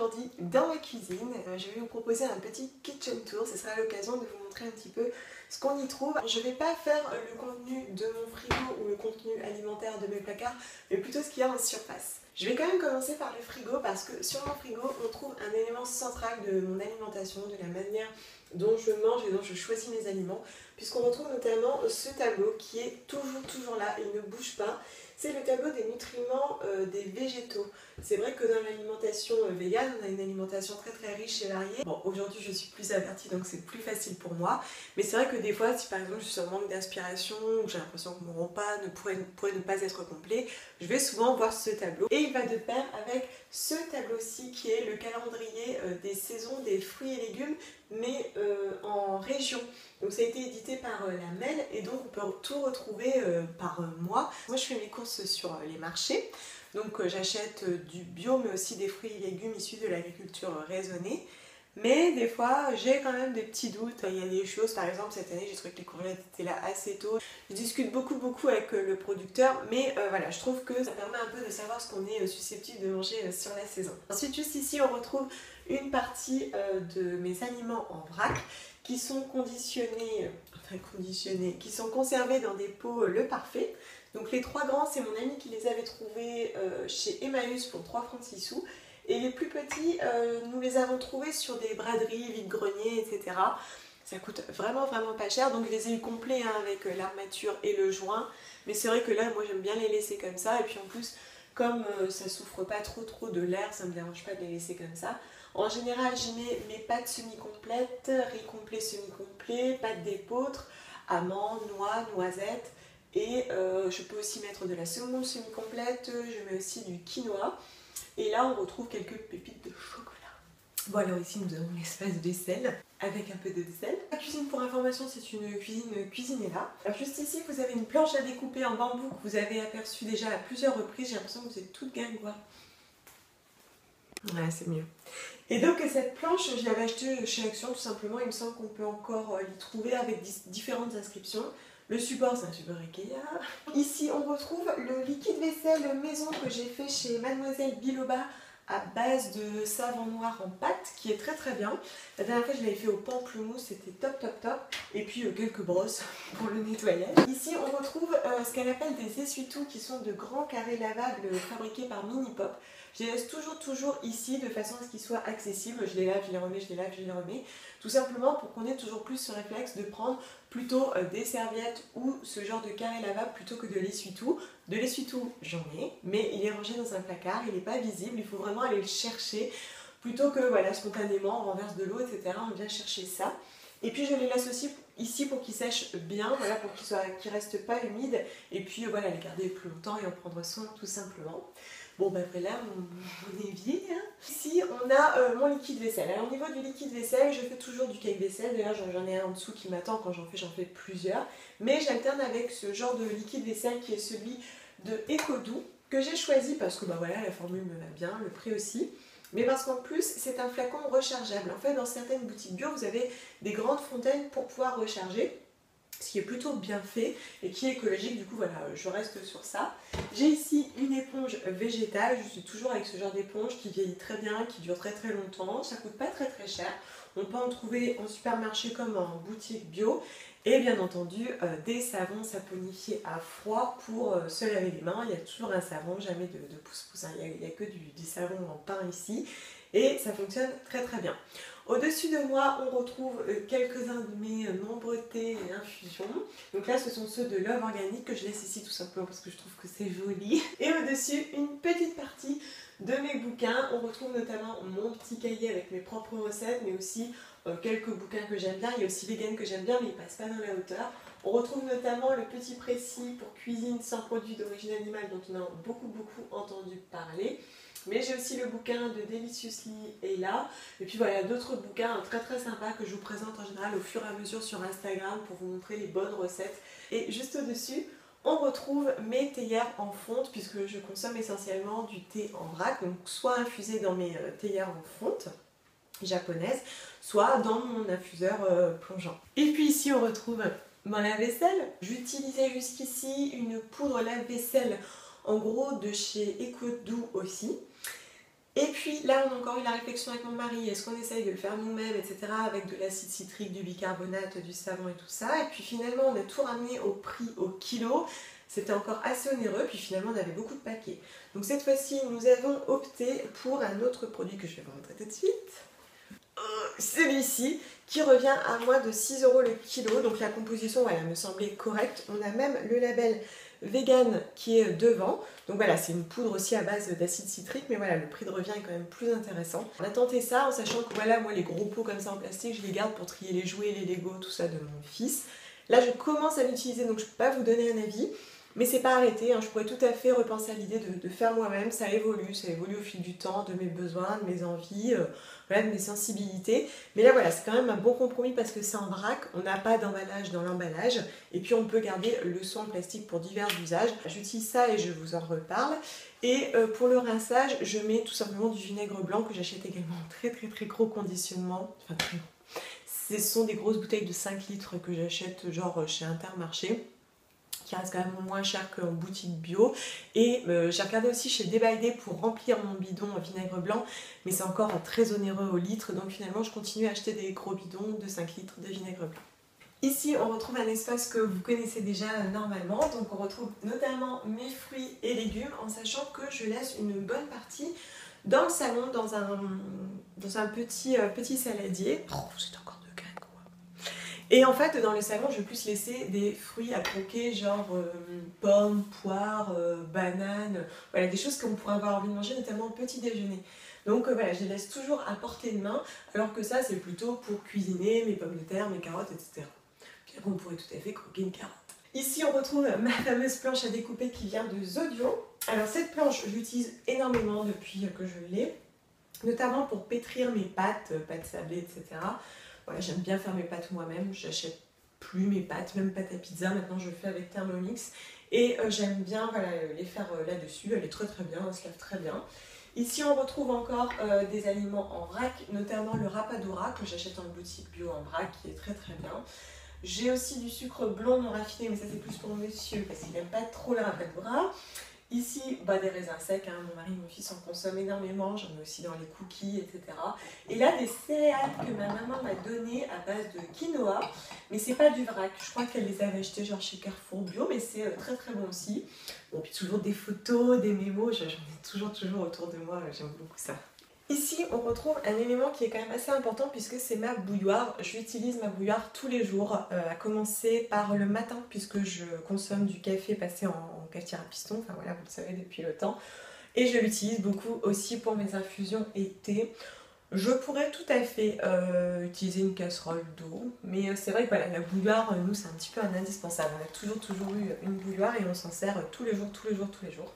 aujourd'hui dans ma cuisine. Je vais vous proposer un petit kitchen tour, ce sera l'occasion de vous montrer un petit peu ce qu'on y trouve. Je ne vais pas faire le contenu de mon frigo ou le contenu alimentaire de mes placards, mais plutôt ce qu'il y a en surface. Je vais quand même commencer par le frigo parce que sur mon frigo on trouve un élément central de mon alimentation, de la manière dont je mange et dont je choisis mes aliments, puisqu'on retrouve notamment ce tableau qui est toujours là, il ne bouge pas. C'est le tableau des nutriments des végétaux. C'est vrai que dans l'alimentation végane, on a une alimentation très riche et variée. Bon, aujourd'hui je suis plus avertie donc c'est plus facile pour moi. Mais c'est vrai que des fois, si par exemple je suis en manque d'inspiration ou j'ai l'impression que mon repas pourrait ne pas être complet, je vais souvent voir ce tableau. Et il va de pair avec ce tableau-ci qui est le calendrier des saisons des fruits et légumes, mais en région. Donc ça a été édité par la MEL et donc on peut tout retrouver par mois. Moi je fais mes courses sur les marchés, donc j'achète du bio mais aussi des fruits et légumes issus de l'agriculture raisonnée. Mais des fois j'ai quand même des petits doutes, il y a des choses, par exemple cette année j'ai trouvé que les courgettes étaient là assez tôt. Je discute beaucoup avec le producteur, mais voilà, je trouve que ça permet un peu de savoir ce qu'on est susceptible de manger sur la saison. Ensuite juste ici on retrouve une partie de mes aliments en vrac qui sont conditionnés, qui sont conservés dans des pots Le Parfait. Donc les 3 grands, c'est mon ami qui les avait trouvés chez Emmaüs pour 3 francs 6 sous. Et les plus petits, nous les avons trouvés sur des braderies, vide-greniers, etc. Ça coûte vraiment pas cher, donc je les ai eu complets hein, avec l'armature et le joint. Mais c'est vrai que là, moi j'aime bien les laisser comme ça. Et puis en plus, comme ça souffre pas trop de l'air, ça me dérange pas de les laisser comme ça. En général, j'y mets mes pâtes semi-complètes, riz complet semi-complet, pâtes d'épeautre, amandes, noix, noisettes. Et je peux aussi mettre de la semoule semi-complète, je mets aussi du quinoa. Et là, on retrouve quelques pépites de chocolat. Bon, alors ici, nous avons l'espace vaisselle avec un peu de sel. La cuisine, pour information, c'est une cuisine cuisinella. Alors juste ici, vous avez une planche à découper en bambou que vous avez aperçue déjà à plusieurs reprises. J'ai l'impression que vous êtes toute gringoire. Ouais, c'est mieux. Et donc cette planche, je l'avais achetée chez Action tout simplement. Il me semble qu'on peut encore l'y trouver avec différentes inscriptions. Le support, c'est un support Ikea. Ici, on retrouve le liquide vaisselle maison que j'ai fait chez Mademoiselle Biloba à base de savon noir en pâte, qui est très bien. La dernière fois, je l'avais fait au pamplemousse, c'était top. Et puis quelques brosses pour le nettoyage. Ici, on retrouve ce qu'elle appelle des essuie-tout, qui sont de grands carrés lavables fabriqués par Minipop. Je les laisse toujours ici de façon à ce qu'ils soient accessibles. Je les lave, je les remets, je les lave, je les remets. Tout simplement pour qu'on ait toujours plus ce réflexe de prendre plutôt des serviettes ou ce genre de carré lavable plutôt que de l'essuie-tout. De l'essuie-tout, j'en ai, mais il est rangé dans un placard, il n'est pas visible, il faut vraiment aller le chercher. Plutôt que voilà, spontanément, on renverse de l'eau, etc. On vient chercher ça. Et puis je les laisse aussi ici pour qu'ils sèchent bien, voilà, pour qu'ils ne restent pas humides. Et puis voilà, les garder plus longtemps et en prendre soin tout simplement. Bon bah après là, mon évier. Hein. Ici on a mon liquide vaisselle. Alors au niveau du liquide vaisselle, je fais toujours du cake vaisselle. D'ailleurs j'en ai un en dessous qui m'attend quand j'en fais plusieurs. Mais j'alterne avec ce genre de liquide vaisselle qui est celui de Ecodou, que j'ai choisi parce que bah voilà, la formule me va bien, le prix aussi. Mais parce qu'en plus c'est un flacon rechargeable. En fait dans certaines boutiques bio vous avez des grandes fontaines pour pouvoir recharger, ce qui est plutôt bien fait et qui est écologique, du coup voilà, je reste sur ça. J'ai ici une éponge végétale, je suis toujours avec ce genre d'éponge qui vieillit très bien, qui dure très longtemps, ça coûte pas très cher. On peut en trouver en supermarché comme en boutique bio. Et bien entendu, des savons saponifiés à froid pour se laver les mains. Il y a toujours un savon, jamais de pouce-pouce, hein. Il n'y a que du savon en pain ici. Et ça fonctionne très bien. Au-dessus de moi, on retrouve quelques-uns de mes nombreux thés et infusions. Donc là, ce sont ceux de Love Organique que je laisse ici tout simplement parce que je trouve que c'est joli. Et au-dessus, une petite partie de mes bouquins. On retrouve notamment mon petit cahier avec mes propres recettes, mais aussi quelques bouquins que j'aime bien. Il y a aussi Vegan que j'aime bien, mais il ne passe pas dans la hauteur. On retrouve notamment le petit précis pour cuisine sans produits d'origine animale dont on a beaucoup entendu parler. Mais j'ai aussi le bouquin de Deliciously et là. Et puis voilà, d'autres bouquins très sympas que je vous présente en général au fur et à mesure sur Instagram pour vous montrer les bonnes recettes. Et juste au-dessus, on retrouve mes théières en fonte puisque je consomme essentiellement du thé en vrac, donc soit infusé dans mes théières en fonte japonaise, soit dans mon infuseur plongeant. Et puis ici on retrouve mon lave-vaisselle. J'utilisais jusqu'ici une poudre lave-vaisselle en gros de chez Ecodou aussi. Et puis là, on a encore eu la réflexion avec mon mari, est-ce qu'on essaye de le faire nous-mêmes, etc. avec de l'acide citrique, du bicarbonate, du savon et tout ça. Et puis finalement, on a tout ramené au prix au kilo. C'était encore assez onéreux, puis finalement, on avait beaucoup de paquets. Donc cette fois-ci, nous avons opté pour un autre produit que je vais vous montrer tout de suite. Celui-ci, qui revient à moins de 6 € le kilo. Donc la composition, voilà, me semblait correcte. On a même le label vegan qui est devant. Donc voilà, c'est une poudre aussi à base d'acide citrique, mais voilà, le prix de revient est quand même plus intéressant. On a tenté ça en sachant que voilà, moi les gros pots comme ça en plastique, je les garde pour trier les jouets, les Lego, tout ça de mon fils. Là, je commence à l'utiliser, donc je ne peux pas vous donner un avis. Mais c'est pas arrêté, hein. Je pourrais tout à fait repenser à l'idée de faire moi-même, ça évolue au fil du temps, de mes besoins, de mes envies, voilà, de mes sensibilités. Mais là voilà, c'est quand même un bon compromis parce que c'est en vrac, on n'a pas d'emballage dans l'emballage, et puis on peut garder le seau en plastique pour divers usages. J'utilise ça et je vous en reparle. Et pour le rinçage, je mets tout simplement du vinaigre blanc que j'achète également en très gros conditionnement, enfin très gros. Ce sont des grosses bouteilles de 5 litres que j'achète genre chez Intermarché, qui reste quand même moins cher qu'en boutique bio. Et j'ai regardé aussi chez Day by Day pour remplir mon bidon en vinaigre blanc, mais c'est encore très onéreux au litre, donc finalement je continue à acheter des gros bidons de 5 litres de vinaigre blanc. Ici on retrouve un espace que vous connaissez déjà normalement, donc on retrouve notamment mes fruits et légumes, en sachant que je laisse une bonne partie dans le salon, dans un petit saladier. Oh, c'est encore de graines quoi. Et en fait, dans le salon, je vais plus laisser des fruits à croquer, genre pommes, poires, bananes, voilà, des choses qu'on pourrait avoir envie de manger, notamment au petit déjeuner. Donc voilà, je les laisse toujours à portée de main, alors que ça, c'est plutôt pour cuisiner mes pommes de terre, mes carottes, etc. Puis après, on pourrait tout à fait croquer une carotte. Ici, on retrouve ma fameuse planche à découper qui vient de Zodio. Alors cette planche, je l'utilise énormément depuis que je l'ai, notamment pour pétrir mes pâtes sablées, etc. Voilà, j'aime bien faire mes pâtes moi-même, j'achète plus mes pâtes, même pâtes à pizza, maintenant je le fais avec Thermomix. Et j'aime bien voilà, les faire là-dessus, elle est très bien, elle se lave très bien. Ici on retrouve encore des aliments en vrac, notamment le rapadura que j'achète en boutique bio en vrac, qui est très bien. J'ai aussi du sucre blanc non raffiné, mais ça c'est plus pour monsieur, parce qu'il n'aime pas trop le rapadura. Ici, des raisins secs, hein. Mon mari et mon fils en consomment énormément, j'en mets aussi dans les cookies, etc. Et là, des céréales que ma maman m'a données à base de quinoa, mais c'est pas du vrac, je crois qu'elle les avait achetées genre chez Carrefour Bio, mais c'est très bon aussi. Bon, puis toujours des photos, des mémos, j'en ai toujours autour de moi, j'aime beaucoup ça. Ici, on retrouve un élément qui est quand même assez important puisque c'est ma bouilloire. J'utilise ma bouilloire tous les jours, à commencer par le matin puisque je consomme du café passé en cafetière à piston, enfin voilà, vous le savez depuis le temps. Et je l'utilise beaucoup aussi pour mes infusions et thé. Je pourrais tout à fait utiliser une casserole d'eau, mais c'est vrai que voilà, la bouilloire, nous, c'est un petit peu un indispensable. On a toujours eu une bouilloire et on s'en sert tous les jours.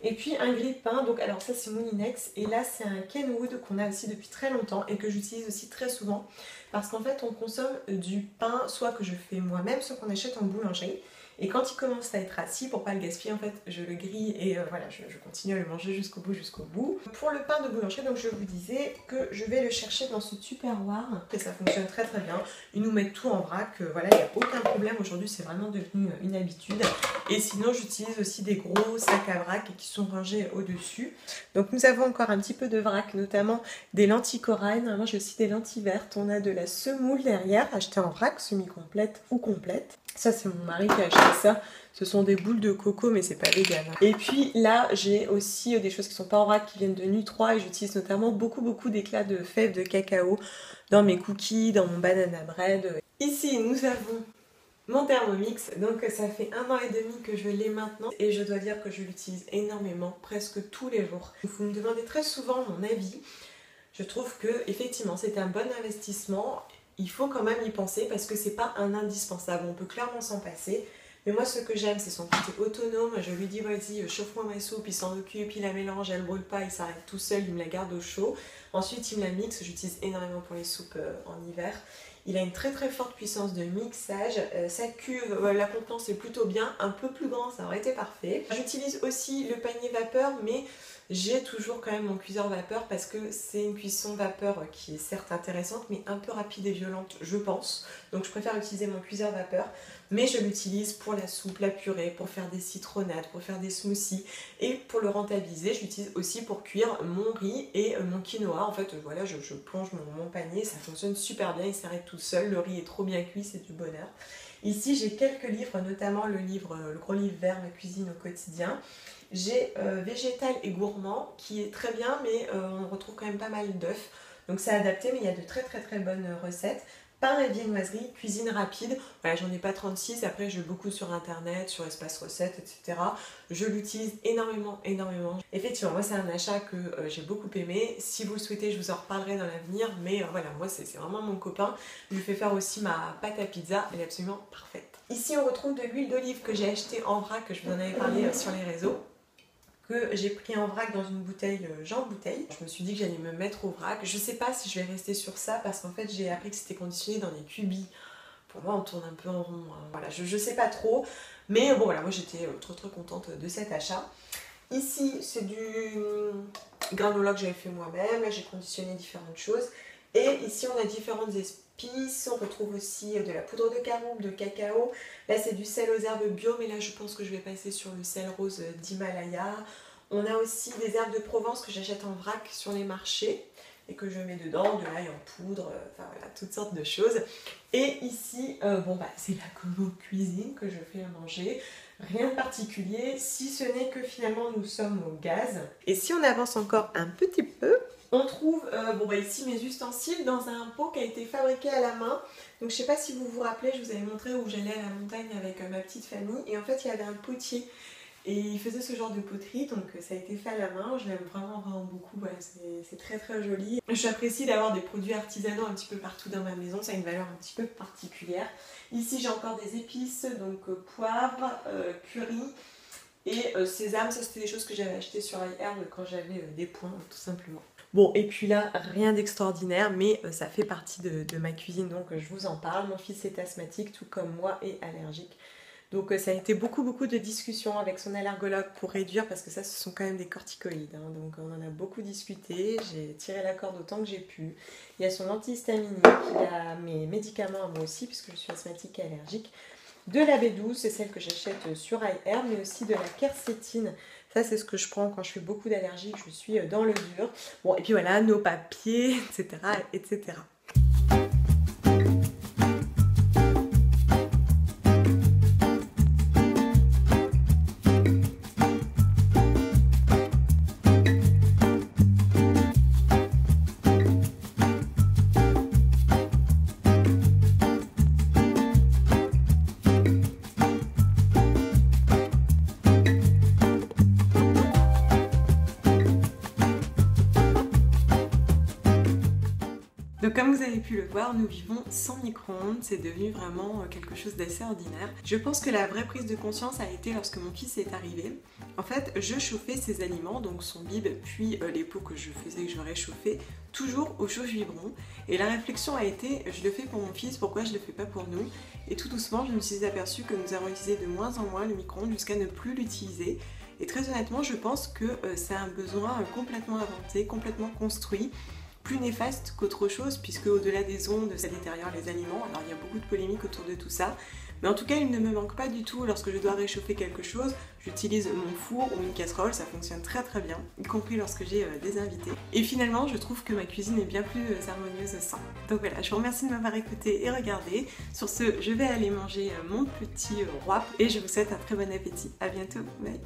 Et puis un grille-pain, donc alors ça c'est Moulinex, et là c'est un Kenwood qu'on a aussi depuis très longtemps et que j'utilise aussi très souvent parce qu'en fait on consomme du pain soit que je fais moi-même, soit qu'on achète en boulangerie. Et quand il commence à être assis, pour pas le gaspiller, en fait, je le grille et voilà, je continue à le manger jusqu'au bout. Pour le pain de boulangerie, donc je vous disais que je vais le chercher dans ce Tupperware. Et ça fonctionne très bien. Ils nous mettent tout en vrac, voilà, il n'y a aucun problème. Aujourd'hui, c'est vraiment devenu une habitude. Et sinon, j'utilise aussi des gros sacs à vrac qui sont rangés au-dessus. Donc nous avons encore un petit peu de vrac, notamment des lentilles corail. Normalement, j'ai aussi des lentilles vertes. On a de la semoule derrière, achetée en vrac, semi-complète ou complète. Ça, c'est mon mari qui a acheté ça. Ce sont des boules de coco, mais c'est pas vegan. Et puis là, j'ai aussi des choses qui sont pas en vrac, qui viennent de Nutri, et j'utilise notamment beaucoup d'éclats de fèves de cacao dans mes cookies, dans mon banana bread. Ici, nous avons mon Thermomix. Donc ça fait 1 an et demi que je l'ai maintenant, et je dois dire que je l'utilise énormément, presque tous les jours. Vous me demandez très souvent mon avis. Je trouve que effectivement, c'est un bon investissement. Il faut quand même y penser parce que c'est pas un indispensable, on peut clairement s'en passer. Mais moi, ce que j'aime, c'est son côté autonome. Je lui dis, vas-y, chauffe-moi ma soupe, il s'en occupe, il la mélange, elle brûle pas, il s'arrête tout seul, il me la garde au chaud. Ensuite, il me la mixe, j'utilise énormément pour les soupes en hiver. Il a une très forte puissance de mixage. Sa cuve, la contenance est plutôt bien, un peu plus grand, ça aurait été parfait. J'utilise aussi le panier vapeur, mais j'ai toujours quand même mon cuiseur vapeur parce que c'est une cuisson vapeur qui est certes intéressante mais un peu rapide et violente je pense. Donc je préfère utiliser mon cuiseur vapeur, mais je l'utilise pour la soupe, la purée, pour faire des citronnades, pour faire des smoothies et pour le rentabiliser je l'utilise aussi pour cuire mon riz et mon quinoa. En fait voilà, je plonge mon panier, ça fonctionne super bien, il s'arrête tout seul, le riz est trop bien cuit, c'est du bonheur. Ici j'ai quelques livres, notamment le gros livre vert Ma cuisine au quotidien. J'ai Végétal et gourmand qui est très bien, mais on retrouve quand même pas mal d'œufs, donc c'est adapté, mais il y a de très bonnes recettes. Pain et viennoiserie, cuisine rapide, voilà, j'en ai pas 36, après je beaucoup sur internet, sur espace recettes, etc. Je l'utilise énormément. Effectivement, moi c'est un achat que j'ai beaucoup aimé, si vous le souhaitez je vous en reparlerai dans l'avenir, mais voilà, moi c'est vraiment mon copain. Je lui fais faire aussi ma pâte à pizza, elle est absolument parfaite. Ici on retrouve de l'huile d'olive que j'ai achetée en vrac, que je vous en avais parlé sur les réseaux, que j'ai pris en vrac dans une bouteille, Jean Bouteille. Je me suis dit que j'allais me mettre au vrac. Je sais pas si je vais rester sur ça parce qu'en fait j'ai appris que c'était conditionné dans des cubis. Pour moi on tourne un peu en rond, hein. Voilà, je sais pas trop. Mais bon voilà, moi j'étais trop contente de cet achat. Ici c'est du granola que j'avais fait moi-même. Là j'ai conditionné différentes choses. Et ici on a différentes épices, on retrouve aussi de la poudre de caroube, de cacao. Là c'est du sel aux herbes bio, mais là je pense que je vais passer sur le sel rose d'Himalaya. On a aussi des herbes de Provence que j'achète en vrac sur les marchés et que je mets dedans, de l'ail en poudre, enfin voilà, toutes sortes de choses. Et ici, c'est la combo cuisine que je fais à manger. Rien de particulier, si ce n'est que finalement nous sommes au gaz. Et si on avance encore un petit peu, on trouve ici mes ustensiles dans un pot qui a été fabriqué à la main. Donc je sais pas si vous vous rappelez, je vous avais montré où j'allais à la montagne avec ma petite famille. Et en fait il y avait un potier et il faisait ce genre de poterie, donc ça a été fait à la main. Je l'aime vraiment beaucoup, voilà, c'est très joli. J'apprécie d'avoir des produits artisanaux un petit peu partout dans ma maison, ça a une valeur un petit peu particulière. Ici j'ai encore des épices, donc poivre, curry et sésame. Ça c'était des choses que j'avais achetées sur iHerb quand j'avais des points tout simplement. Bon, et puis là, rien d'extraordinaire, mais ça fait partie de ma cuisine, donc je vous en parle. Mon fils est asthmatique, tout comme moi, et allergique. Donc ça a été beaucoup de discussions avec son allergologue pour réduire, parce que ça, ce sont quand même des corticoïdes. Hein, donc on en a beaucoup discuté, j'ai tiré la corde autant que j'ai pu. Il y a son antihistaminique, il y a mes médicaments à moi aussi, puisque je suis asthmatique et allergique. De la B12, c'est celle que j'achète sur iHerb, mais aussi de la quercétine. Ça, c'est ce que je prends quand je fais beaucoup d'allergies, que je suis dans le dur. Bon, et puis voilà, nos papiers, etc. Donc comme vous avez pu le voir, nous vivons sans micro-ondes, c'est devenu vraiment quelque chose d'assez ordinaire. Je pense que la vraie prise de conscience a été lorsque mon fils est arrivé. En fait, je chauffais ses aliments, donc son bib, puis les pots que je réchauffais, toujours au chauffe biberon. Et la réflexion a été, je le fais pour mon fils, pourquoi je le fais pas pour nous? Et tout doucement, je me suis aperçue que nous avons utilisé de moins en moins le micro-ondes jusqu'à ne plus l'utiliser. Et très honnêtement, je pense que c'est un besoin complètement inventé, complètement construit, plus néfaste qu'autre chose, puisque au-delà des ondes, ça détériore les aliments. Alors il y a beaucoup de polémiques autour de tout ça, mais en tout cas il ne me manque pas du tout. Lorsque je dois réchauffer quelque chose, j'utilise mon four ou une casserole, ça fonctionne très bien, y compris lorsque j'ai des invités. Et finalement je trouve que ma cuisine est bien plus harmonieuse sans. Donc voilà, je vous remercie de m'avoir écouté et regardé. Sur ce, je vais aller manger mon petit wrap et je vous souhaite un très bon appétit. À bientôt, bye.